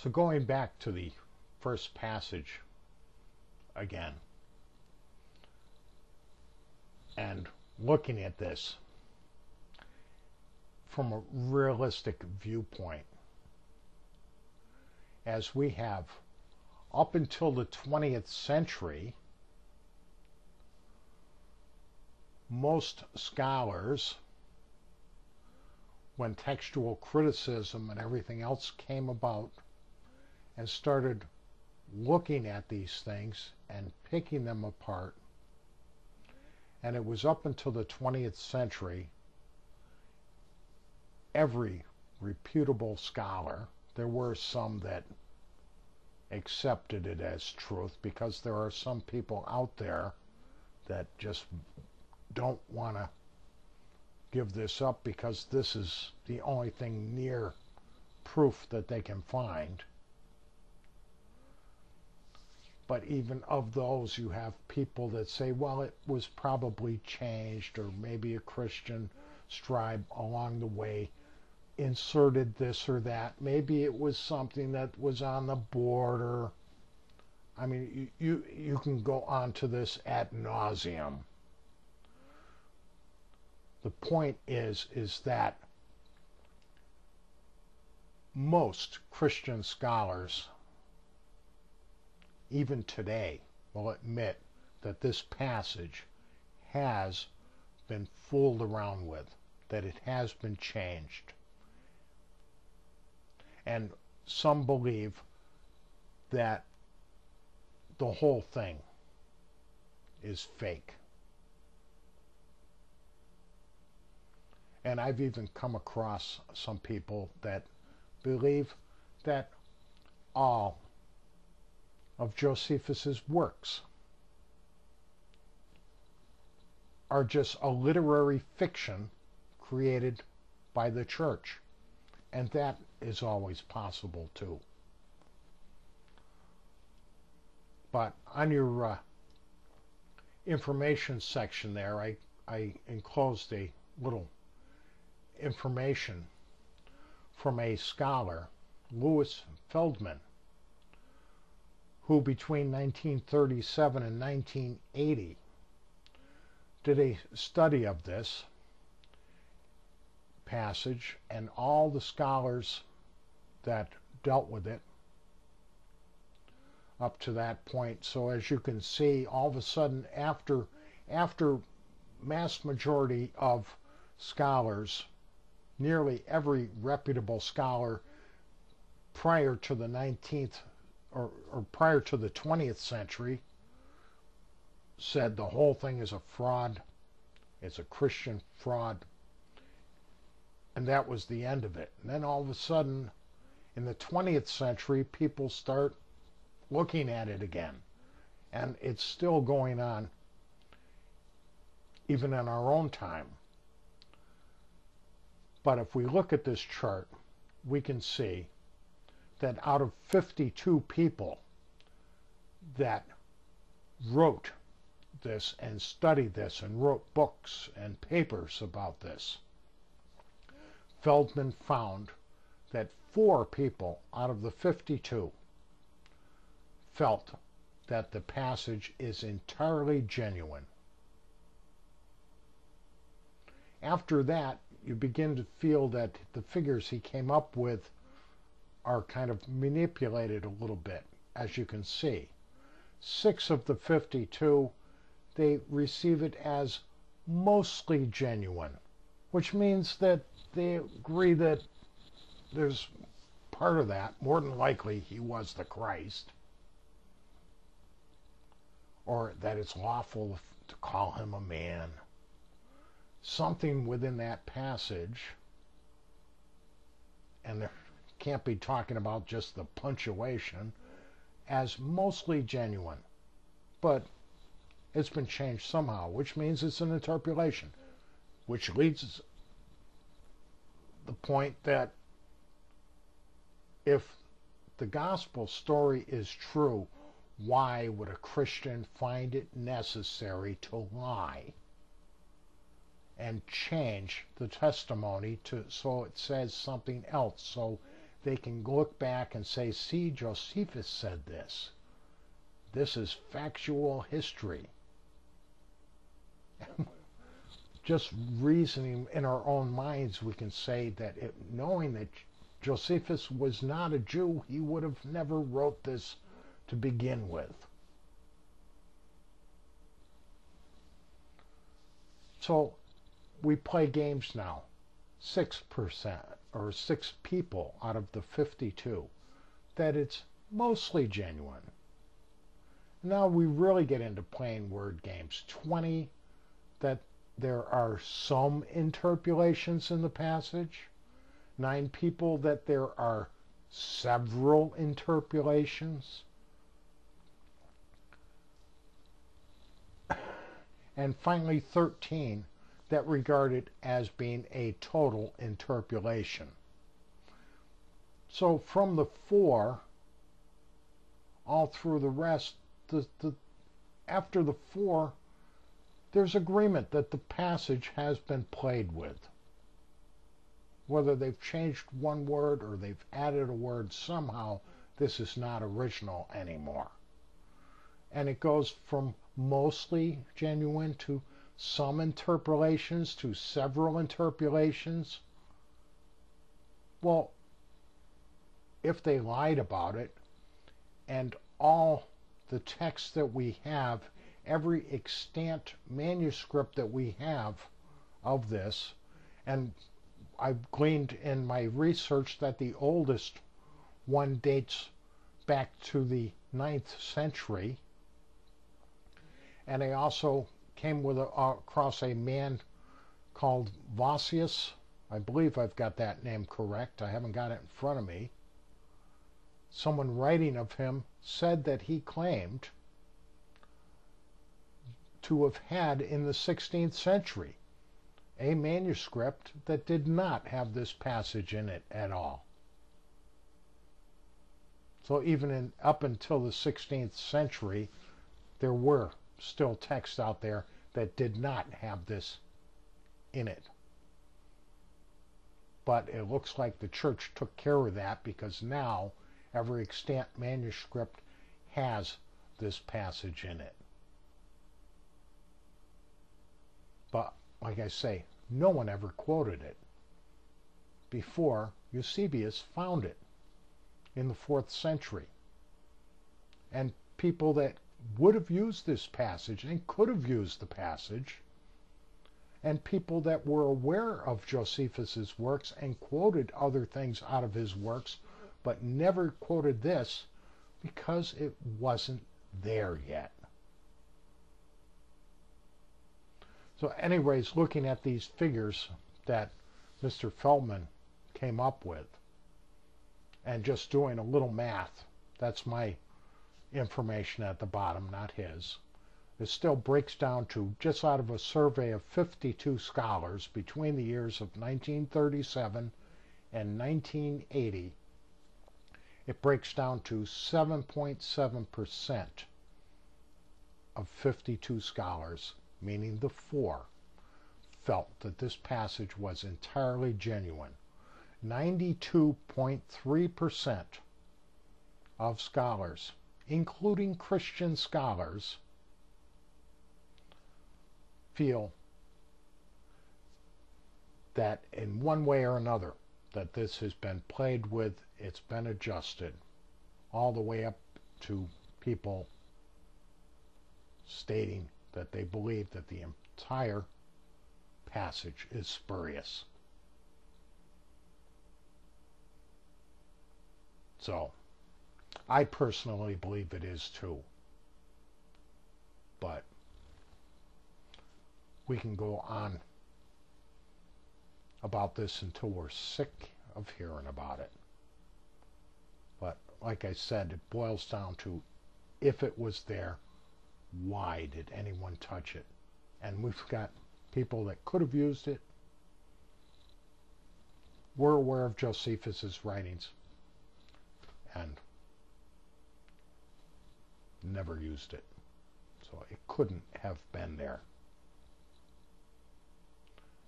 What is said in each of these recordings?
So going back to the first passage again and looking at this from a realistic viewpoint, as we have up until the 20th century, most scholars, when textual criticism and everything else came about and started looking at these things and picking them apart, and it was up until the 20th century, every reputable scholar, there were some that accepted it as truth, because there are some people out there that just don't want to give this up because this is the only thing near proof that they can find. But even of those, you have people that say, well, it was probably changed, or maybe a Christian scribe along the way inserted this or that. Maybe it was something that was on the border. I mean, you can go on to this ad nauseum. The point is that most Christian scholars, even today, will admit that this passage has been fooled around with, that it has been changed. And some believe that the whole thing is fake. And I've even come across some people that believe that all of Josephus's works are just a literary fiction created by the church. And that is always possible too. But on your information section there, I enclosed a little information from a scholar, Louis Feldman, who between 1937 and 1980 did a study of this passage, and all the scholars that dealt with it up to that point. So as you can see, all of a sudden, after mass majority of scholars, nearly every reputable scholar prior to the 19th or prior to the 20th century said the whole thing is a fraud, it's a Christian fraud, and that was the end of it. And then all of a sudden, in the 20th century, people start looking at it again. And it's still going on, even in our own time. But if we look at this chart, we can see that out of 52 people that wrote this and studied this and wrote books and papers about this, Feldman found that 4 people out of the 52 felt that the passage is entirely genuine. After that, you begin to feel that the figures he came up with are kind of manipulated a little bit, as you can see. 6 of the 52, they receive it as mostly genuine, which means that they agree that there's part of that, more than likely he was the Christ, or that it's lawful to call him a man. Something within that passage, and there can't be talking about just the punctuation, as mostly genuine. But it's been changed somehow, which means it's an interpolation, which leads the point that if the gospel story is true, why would a Christian find it necessary to lie and change the testimony so it says something else, so they can look back and say, see, Josephus said this. This is factual history. Just reasoning in our own minds, we can say that knowing that Josephus was not a Jew, he would have never wrote this to begin with. So we play games now. 6% or 6 people out of the 52 that it's mostly genuine. Now we really get into playing word games. 20 that there are some interpolations in the passage. 9 people that there are several interpolations. And finally 13 that regard it as being a total interpolation. So from the 4 all through the rest, after the 4, there's agreement that the passage has been played with. Whether they've changed one word or they've added a word, somehow this is not original anymore. And it goes from mostly genuine to some interpolations to several interpolations. Well, if they lied about it, and all the texts that we have, every extant manuscript that we have of this, and I've gleaned in my research that the oldest one dates back to the 9th century, and I also came across a man called Vossius. I believe I've got that name correct. I haven't got it in front of me. Someone writing of him said that he claimed to have had in the 16th century a manuscript that did not have this passage in it at all. So even up until the 16th century, there were still texts out there that did not have this in it. But it looks like the church took care of that, because now every extant manuscript has this passage in it. But like I say, no one ever quoted it before Eusebius found it in the 4th century. And people that would have used this passage and could have used the passage, and people that were aware of Josephus's works and quoted other things out of his works, but never quoted this because it wasn't there yet. So anyways, looking at these figures that Mr. Feldman came up with, and just doing a little math, that's my information at the bottom, not his. It still breaks down to, just out of a survey of 52 scholars between the years of 1937 and 1980, it breaks down to 7.7% of 52 scholars, meaning the 4, felt that this passage was entirely genuine. 92.3% of scholars, including Christian scholars, feel that in one way or another that this has been played with, it's been adjusted, all the way up to people stating that they believe that the entire passage is spurious. So, I personally believe it is too. But we can go on about this until we're sick of hearing about it. But like I said, it boils down to, if it was there, why did anyone touch it? And we've got people that could have used it. We're aware of Josephus's writings and never used it. So it couldn't have been there.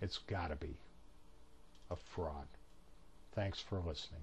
It's got to be a fraud. Thanks for listening.